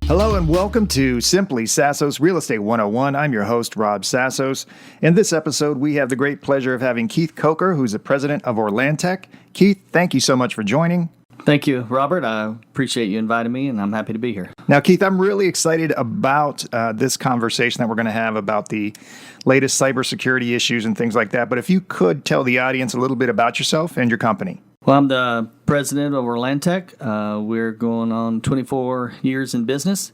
Hello and welcome to Simply Sassos Real Estate 101. I'm your host, Rob Sassos. In this episode, we have the great pleasure of having Keith Coker, who's the president of Orlantec. Keith, thank you so much for joining. Thank you, Robert. I appreciate you inviting me, and I'm happy to be here. Now, Keith, I'm really excited about this conversation that we're going to have about the latest cybersecurity issues and things like that. But if you could tell the audience a little bit about yourself and your company. Well, I'm the president of Orlantec. We're going on 24 years in business.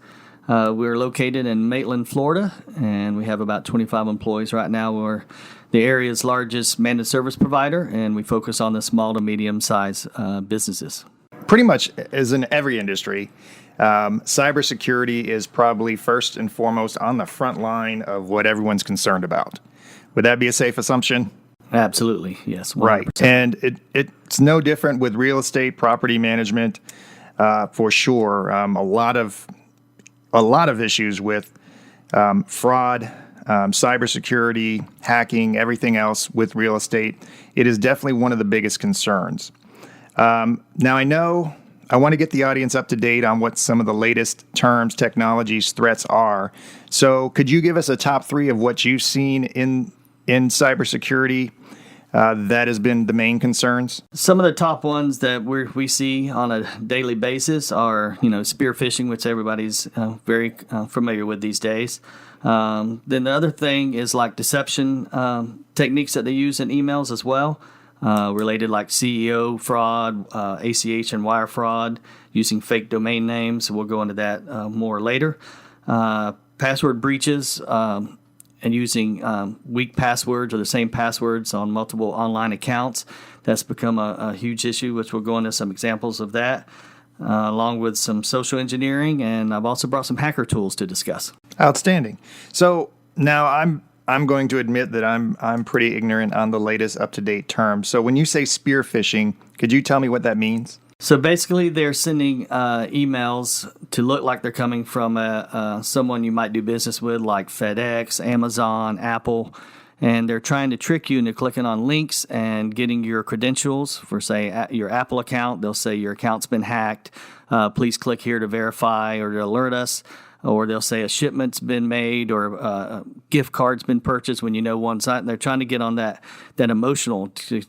We're located in Maitland, Florida, and we have about 25 employees right now. We're the area's largest managed service provider, and we focus on the small to medium-sized businesses. Pretty much, as in every industry, cybersecurity is probably first and foremost on the front line of what everyone's concerned about. Would that be a safe assumption? Absolutely, yes. 100%. Right, and it's no different with real estate, property management, for sure. A lot of issues with fraud, cybersecurity, hacking, everything else with real estate. It is definitely one of the biggest concerns. Now, I want to get the audience up to date on what some of the latest terms, technologies, threats are. So could you give us a top three of what you've seen in cybersecurity that has been the main concerns? Some of the top ones that we see on a daily basis are, spear phishing, which everybody's very familiar with these days. Then the other thing is like deception techniques that they use in emails as well, related like CEO fraud, ACH and wire fraud, using fake domain names. We'll go into that more later. Password breaches, and using weak passwords or the same passwords on multiple online accounts. That's become a huge issue, which we'll go into some examples of that, along with some social engineering, and I've also brought some hacker tools to discuss. Outstanding. So now I'm going to admit that I'm pretty ignorant on the latest up-to-date terms. So when you say spear phishing, could you tell me what that means? So basically, they're sending emails to look like they're coming from someone you might do business with, like FedEx, Amazon, Apple, and they're trying to trick you into clicking on links and getting your credentials for, say, your Apple account. They'll say your account's been hacked. Please click here to verify or to alert us. Or they'll say a shipment's been made or a gift card's been purchased when you know one site. And they're trying to get on that emotional to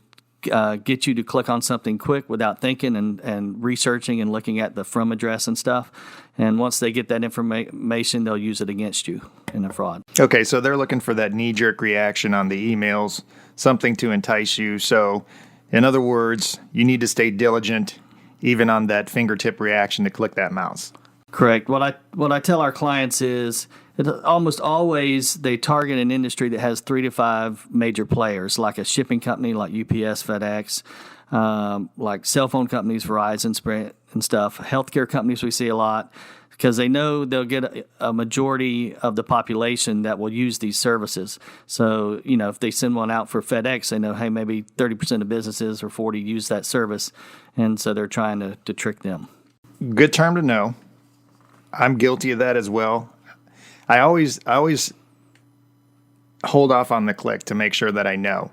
get you to click on something quick without thinking and researching and looking at the from address and stuff. And once they get that information, they'll use it against you in a fraud. Okay, so they're looking for that knee-jerk reaction on the emails, something to entice you. So, in other words, you need to stay diligent even on that fingertip reaction to click that mouse. Correct. What I tell our clients is that almost always they target an industry that has 3 to 5 major players, like a shipping company like UPS, FedEx, like cell phone companies, Verizon, Sprint, and stuff. Healthcare companies we see a lot because they know they'll get a majority of the population that will use these services. So, if they send one out for FedEx, they know, hey, maybe 30% of businesses or 40 use that service, and so they're trying to trick them. Good term to know. I'm guilty of that as well. I always hold off on the click to make sure that I know,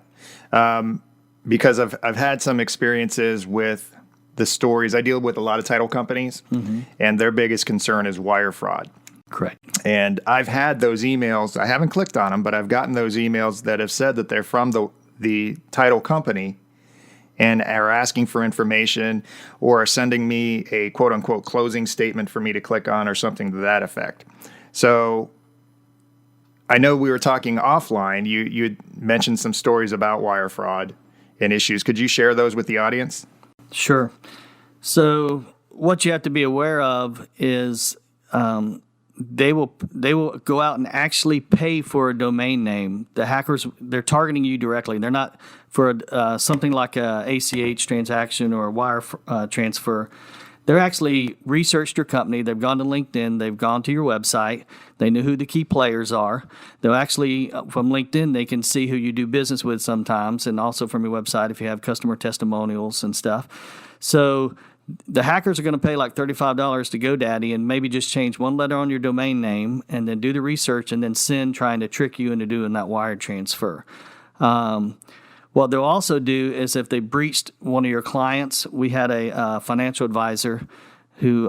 because I've had some experiences with the stories. I deal with a lot of title companies, and their biggest concern is wire fraud. Correct. And I've had those emails. I haven't clicked on them, but I've gotten those emails that have said that they're from the title company and are asking for information or are sending me a quote-unquote closing statement for me to click on or something to that effect. So I know we were talking offline. You mentioned some stories about wire fraud and issues. Could you share those with the audience? Sure. So what you have to be aware of is they will go out and actually pay for a domain name. The hackers, they're targeting you directly. They're not for something like a ACH transaction or a wire transfer. They're actually researched your company. They've gone to LinkedIn. They've gone to your website. They know who the key players are. They'll actually, from LinkedIn, they can see who you do business with sometimes, and also from your website if you have customer testimonials and stuff. So the hackers are going to pay like $35 to GoDaddy and maybe just change one letter on your domain name and then do the research and then send trying to trick you into doing that wire transfer. What they'll also do is if they breached one of your clients, we had a financial advisor who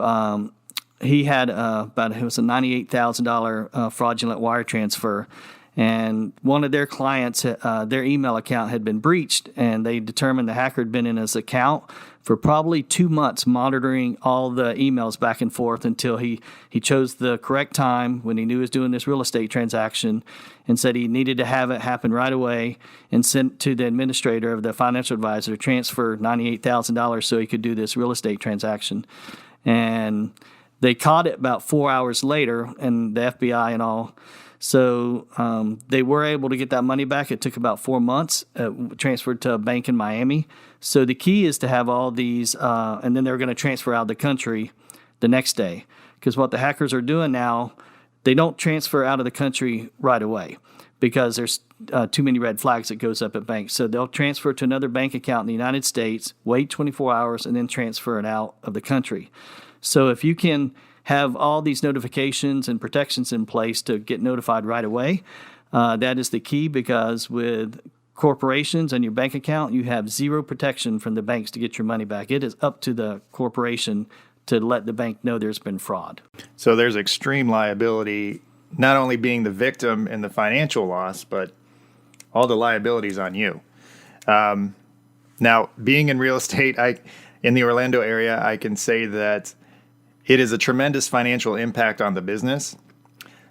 he had it was a $98,000 fraudulent wire transfer. And one of their clients, their email account had been breached, and they determined the hacker had been in his account for probably 2 months, monitoring all the emails back and forth until he chose the correct time when he knew he was doing this real estate transaction, and said he needed to have it happen right away, and sent to the administrator of the financial advisor to transfer $98,000 so he could do this real estate transaction. And they caught it about 4 hours later, and the FBI and all. So they were able to get that money back. It took about 4 months, transferred to a bank in Miami. So the key is to have all these, and then they're going to transfer out of the country the next day. Because what the hackers are doing now, they don't transfer out of the country right away because there's too many red flags that goes up at banks. So they'll transfer to another bank account in the United States, wait 24 hours, and then transfer it out of the country. So if you can have all these notifications and protections in place to get notified right away, that is the key, because with corporations and your bank account, you have zero protection from the banks to get your money back. It is up to the corporation to let the bank know there's been fraud. So there's extreme liability, not only being the victim in the financial loss, but all the liabilities on you. Now, being in real estate, in the Orlando area, I can say that it is a tremendous financial impact on the business,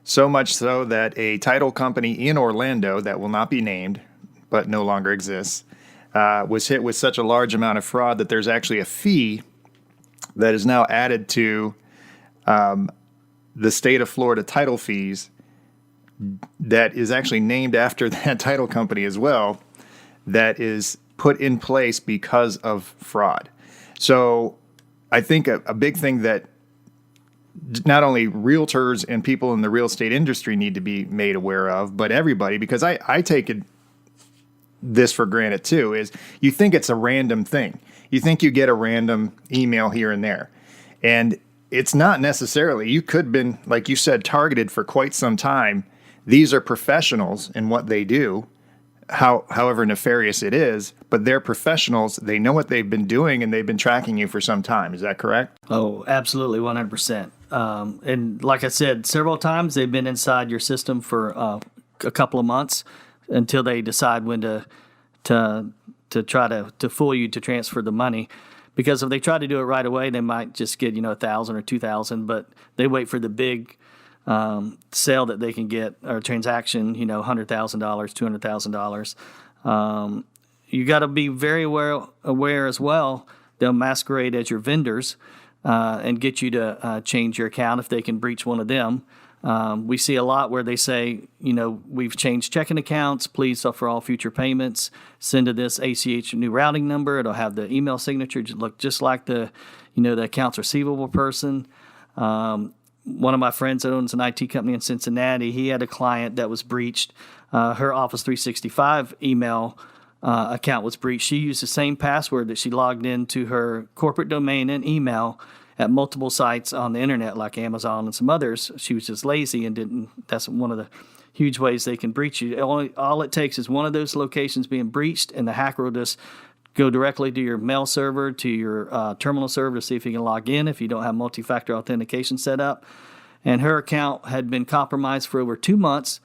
so much so that a title company in Orlando that will not be named, but no longer exists, was hit with such a large amount of fraud that there's actually a fee that is now added to the state of Florida title fees that is actually named after that title company as well, that is put in place because of fraud. So I think a big thing that not only realtors and people in the real estate industry need to be made aware of, but everybody, because I take this for granted too, is you think it's a random thing. You think you get a random email here and there. And it's not necessarily. You could have been, like you said, targeted for quite some time. These are professionals in what they do, however nefarious it is, but they're professionals. They know what they've been doing, and they've been tracking you for some time. Is that correct? Oh, absolutely, 100%. And like I said, several times they've been inside your system for a couple of months until they decide when to try to fool you to transfer the money. Because if they try to do it right away, they might just get $1,000 or $2,000, but they wait for the big sale that they can get, or transaction, $100,000, $200,000. You got to be very aware as well. They'll masquerade as your vendors and get you to change your account if they can breach one of them. We see a lot where they say, we've changed checking accounts. Please, for all future payments, send to this ACH new routing number. It'll have the email signature look just like the accounts receivable person. One of my friends that owns an IT company in Cincinnati, he had a client that was breached. Her Office 365 email account was breached. She used the same password that she logged into her corporate domain and email at multiple sites on the internet, like Amazon and some others. She was just lazy and didn't. That's one of the huge ways they can breach you. All it takes is one of those locations being breached, and the hacker will just go directly to your mail server, to your terminal server to see if you can log in if you don't have multi-factor authentication set up. And her account had been compromised for over 2 months.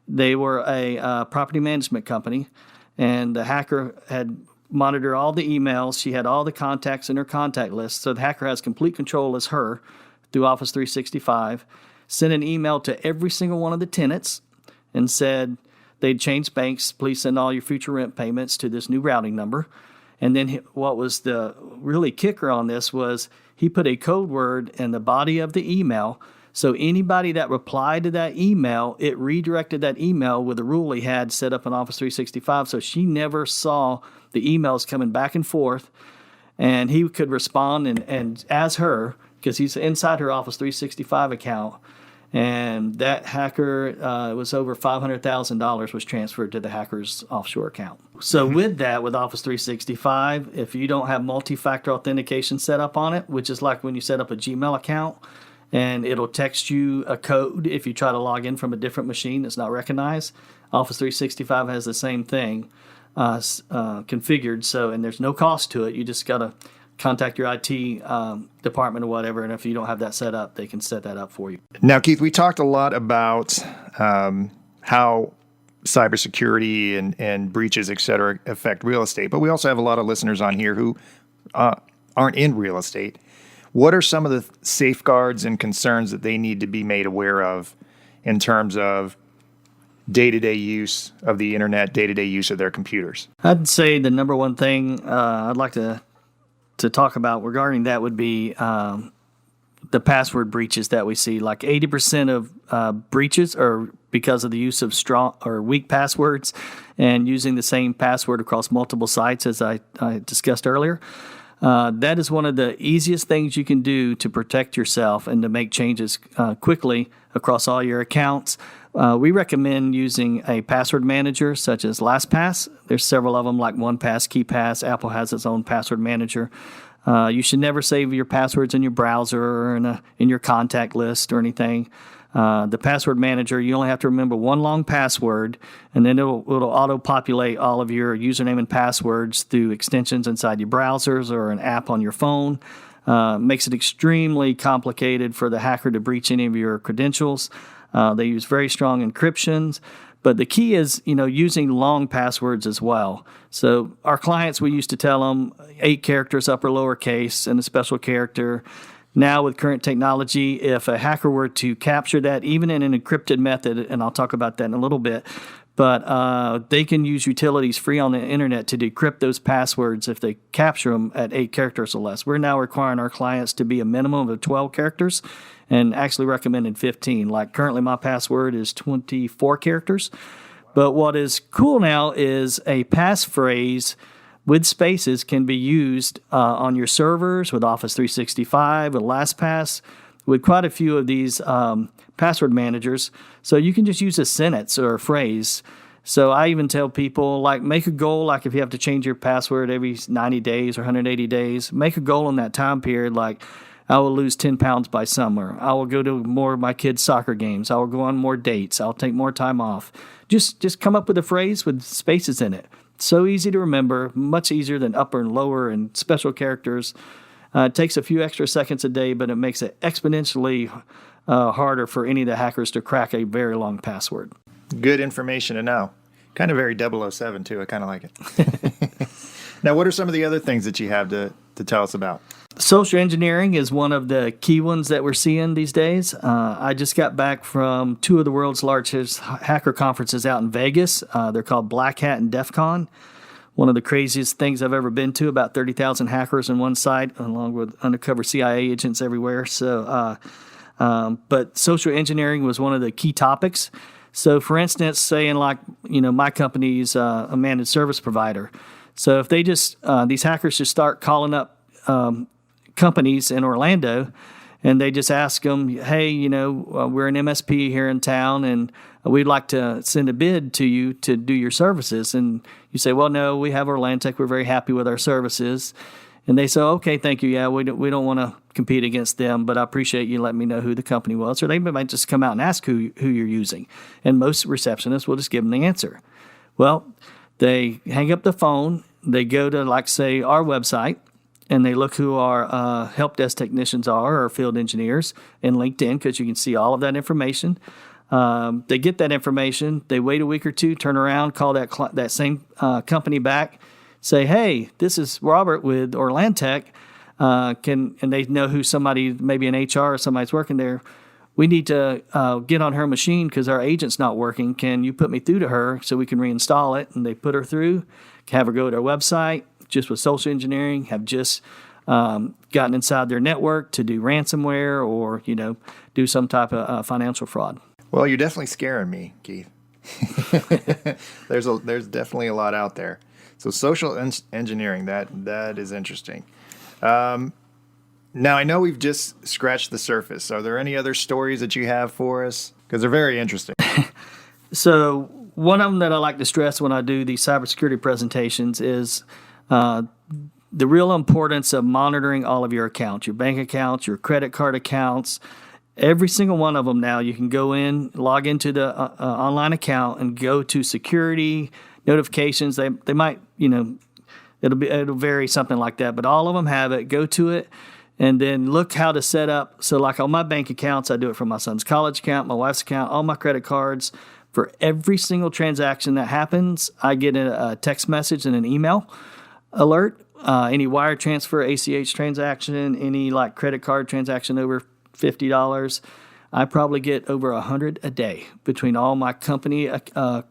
They were a property management company, and the hacker had monitored all the emails. She had all the contacts in her contact list, so the hacker has complete control as her through Office 365. Sent an email to every single one of the tenants and said they'd changed banks. Please send all your future rent payments to this new routing number. And then what was the really kicker on this was he put a code word in the body of the email. So anybody that replied to that email, it redirected that email with a rule he had set up in Office 365. So she never saw the emails coming back and forth. And he could respond and as her, because he's inside her Office 365 account. And that hacker, was over $500,000 was transferred to the hacker's offshore account. So with that, with Office 365, if you don't have multi-factor authentication set up on it, which is like when you set up a Gmail account, and it'll text you a code if you try to log in from a different machine that's not recognized. Office 365 has the same thing configured, and there's no cost to it. You just got to contact your IT department or whatever, and if you don't have that set up, they can set that up for you. Now, Keith, we talked a lot about how cybersecurity and breaches, et cetera, affect real estate, but we also have a lot of listeners on here who aren't in real estate. What are some of the safeguards and concerns that they need to be made aware of in terms of day-to-day use of the internet, day-to-day use of their computers? I'd say the number one thing I'd like to talk about regarding that would be the password breaches that we see. Like 80% of breaches are because of the use of strong or weak passwords and using the same password across multiple sites, as I discussed earlier. That is one of the easiest things you can do to protect yourself and to make changes quickly across all your accounts. We recommend using a password manager such as LastPass. There's several of them like OnePass, KeePass. Apple has its own password manager. You should never save your passwords in your browser or in your contact list or anything. The password manager, you only have to remember one long password, and then it'll auto-populate all of your username and passwords through extensions inside your browsers or an app on your phone. Makes it extremely complicated for the hacker to breach any of your credentials. They use very strong encryptions. But the key is, using long passwords as well. So our clients, we used to tell them 8 characters, upper, lowercase, and a special character. Now, with current technology, if a hacker were to capture that, even in an encrypted method, and I'll talk about that in a little bit, but they can use utilities free on the internet to decrypt those passwords if they capture them at 8 characters or less. We're now requiring our clients to be a minimum of 12 characters and actually recommended 15. Like currently my password is 24 characters. But what is cool now is a passphrase with spaces can be used on your servers with Office 365, with LastPass, with quite a few of these password managers. So you can just use a sentence or a phrase. So I even tell people, like, make a goal, like if you have to change your password every 90 days or 180 days, make a goal in that time period, like, I will lose 10 pounds by summer. I will go to more of my kids' soccer games. I will go on more dates. I'll take more time off. Just come up with a phrase with spaces in it. So easy to remember, much easier than upper and lower and special characters. It takes a few extra seconds a day, but it makes it exponentially harder for any of the hackers to crack a very long password. Good information to know. Kind of very 007 too. I kind of like it. Now, what are some of the other things that you have to tell us about? Social engineering is one of the key ones that we're seeing these days. I just got back from 2 of the world's largest hacker conferences out in Vegas. They're called Black Hat and DEF CON. One of the craziest things I've ever been to, about 30,000 hackers on one site, along with undercover CIA agents everywhere. So, but social engineering was one of the key topics. So, for instance, saying like, my company's a managed service provider. So if they these hackers just start calling up companies in Orlando, and they just ask them, hey, we're an MSP here in town, and we'd like to send a bid to you to do your services. And you say, well, no, we have Orlantec. We're very happy with our services. And they say, okay, thank you. Yeah, we don't want to compete against them, but I appreciate you letting me know who the company was. Or they might just come out and ask who you're using. And most receptionists will just give them the answer. Well, they hang up the phone. They go to, like, say, our website, and they look who our help desk technicians are, or field engineers, in LinkedIn, because you can see all of that information. They get that information. They wait a week or two, turn around, call that same company back, say, hey, this is Robert with Orlantec. And they know who somebody, maybe in HR or somebody's working there. We need to get on her machine because our agent's not working. Can you put me through to her so we can reinstall it? And they put her through, have her go to our website, just with social engineering, have just gotten inside their network to do ransomware or, do some type of financial fraud. Well, you're definitely scaring me, Keith. There's definitely a lot out there. So social engineering, that is interesting. Now, I know we've just scratched the surface. Are there any other stories that you have for us? Because they're very interesting. So one of them that I like to stress when I do these cybersecurity presentations is the real importance of monitoring all of your accounts, your bank accounts, your credit card accounts. Every single one of them now, you can go in, log into the online account and go to security, notifications. They might, It'll vary something like that, but all of them have it. Go to it, and then look how to set up. So like on my bank accounts, I do it for my son's college account, my wife's account, all my credit cards. For every single transaction that happens, I get a text message and an email alert. Any wire transfer, ACH transaction, any like credit card transaction over $50, I probably get over 100 a day between all my company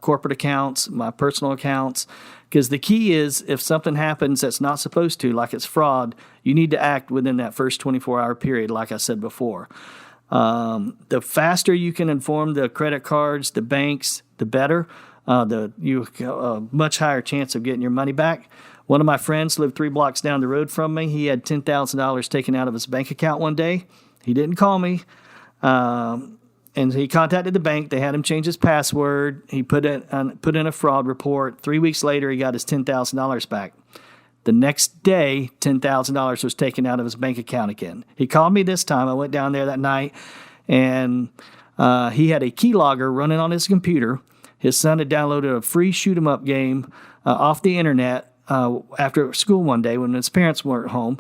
corporate accounts, my personal accounts. Because the key is if something happens that's not supposed to, like it's fraud, you need to act within that first 24-hour period, like I said before. The faster you can inform the credit cards, the banks, the better. You much higher chance of getting your money back. One of my friends lived 3 blocks down the road from me. He had $10,000 taken out of his bank account one day. He didn't call me. And he contacted the bank. They had him change his password. He put in a fraud report. 3 weeks later, he got his $10,000 back. The next day, $10,000 was taken out of his bank account again. He called me this time. I went down there that night, and he had a keylogger running on his computer. His son had downloaded a free shoot-'em-up game off the internet after school one day when his parents weren't home.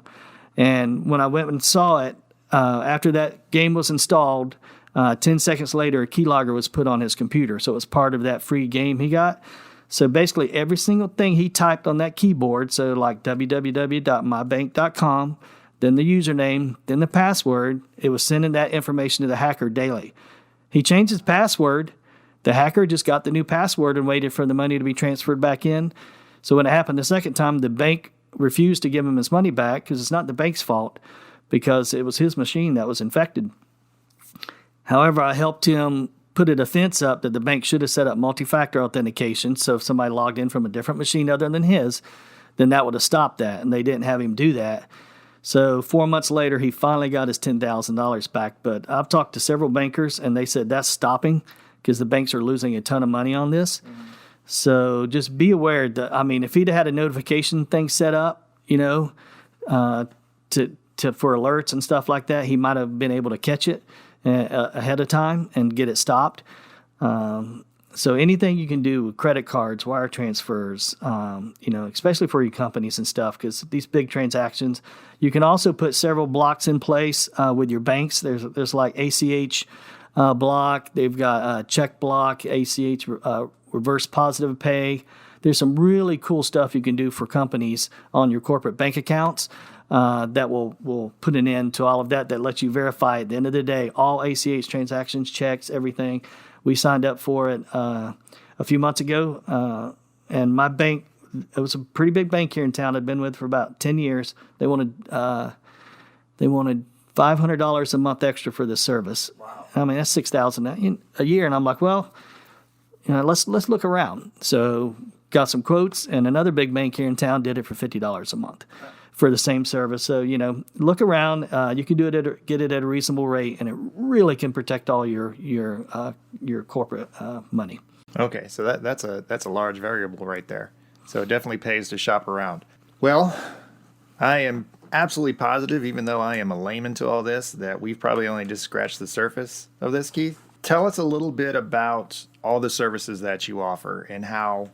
And when I went and saw it, after that game was installed, 10 seconds later, a keylogger was put on his computer. So it was part of that free game he got. So basically every single thing he typed on that keyboard, so like www.mybank.com, then the username, then the password, it was sending that information to the hacker daily. He changed his password. The hacker just got the new password and waited for the money to be transferred back in. So when it happened the second time, the bank refused to give him his money back because it's not the bank's fault, because it was his machine that was infected. However, I helped him put a defense up that the bank should have set up multi-factor authentication. So if somebody logged in from a different machine other than his, then that would have stopped that. And they didn't have him do that. So 4 months later, he finally got his $10,000 back. But I've talked to several bankers, and they said that's stopping because the banks are losing a ton of money on this. Mm-hmm. So just be aware that, I mean, if he'd had a notification thing set up, for alerts and stuff like that, he might have been able to catch it ahead of time and get it stopped. So anything you can do with credit cards, wire transfers, especially for your companies and stuff, because these big transactions, you can also put several blocks in place with your banks. There's like ACH block. They've got check block, ACH reverse positive pay. There's some really cool stuff you can do for companies on your corporate bank accounts. That will put an end to all of that lets you verify at the end of the day all ACH transactions, checks, everything. We signed up for it a few months ago, and my bank, it was a pretty big bank here in town I'd been with for about 10 years. They wanted $500 a month extra for this service. Wow. I mean, that's $6,000 a year, and I'm like, well, let's look around. So got some quotes, and another big bank here in town did it for $50 a month. For the same service. So, look around. You can get it at a reasonable rate, and it really can protect all your corporate money. Okay, so that's a large variable right there. So it definitely pays to shop around. Well, I am absolutely positive, even though I am a layman to all this, that we've probably only just scratched the surface of this, Keith. Tell us a little bit about all the services that you offer and how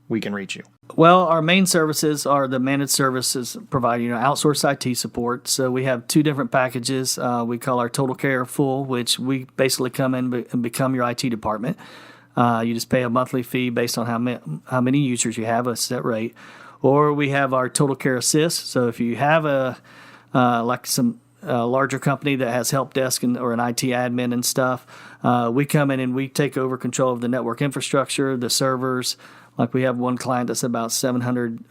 we can reach you. Well, our main services are the managed services providing outsourced IT support. So we have 2 different packages. We call our Total Care Full, which we basically come in and become your IT department. You just pay a monthly fee based on how many users you have, a set rate. Or we have our Total Care Assist. So if you have a larger company that has help desk or an IT admin and stuff, we come in and we take over control of the network infrastructure, the servers. Like we have one client that's about 700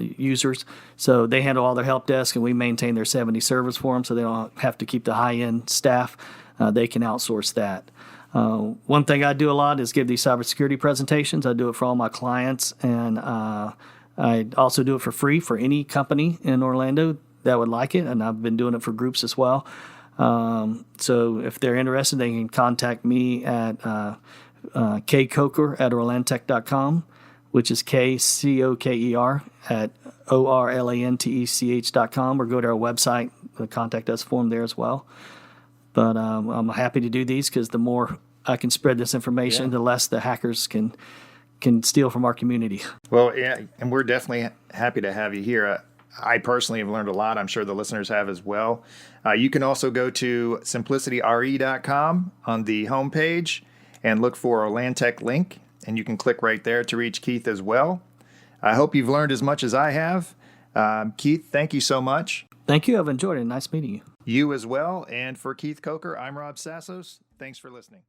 users. So they handle all their help desk, and we maintain their 70 servers for them, so they don't have to keep the high-end staff. They can outsource that. One thing I do a lot is give these cybersecurity presentations. I do it for all my clients, and I also do it for free for any company in Orlando that would like it, and I've been doing it for groups as well. So if they're interested, they can contact me at kcoker@orlantech.com, which is KCOKER at ORLANTECH.com, or go to our website, the contact us form there as well. But I'm happy to do these because the more I can spread this information, the less the hackers can can steal from our community. Well, yeah, and we're definitely happy to have you here. I personally have learned a lot. I'm sure the listeners have as well. You can also go to simplicityre.com on the homepage and look for our LandTech link, and you can click right there to reach Keith as well. I hope you've learned as much as I have. Keith, thank you so much. Thank you. I've enjoyed it. Nice meeting you. You as well. And for Keith Coker, I'm Rob Sassos. Thanks for listening.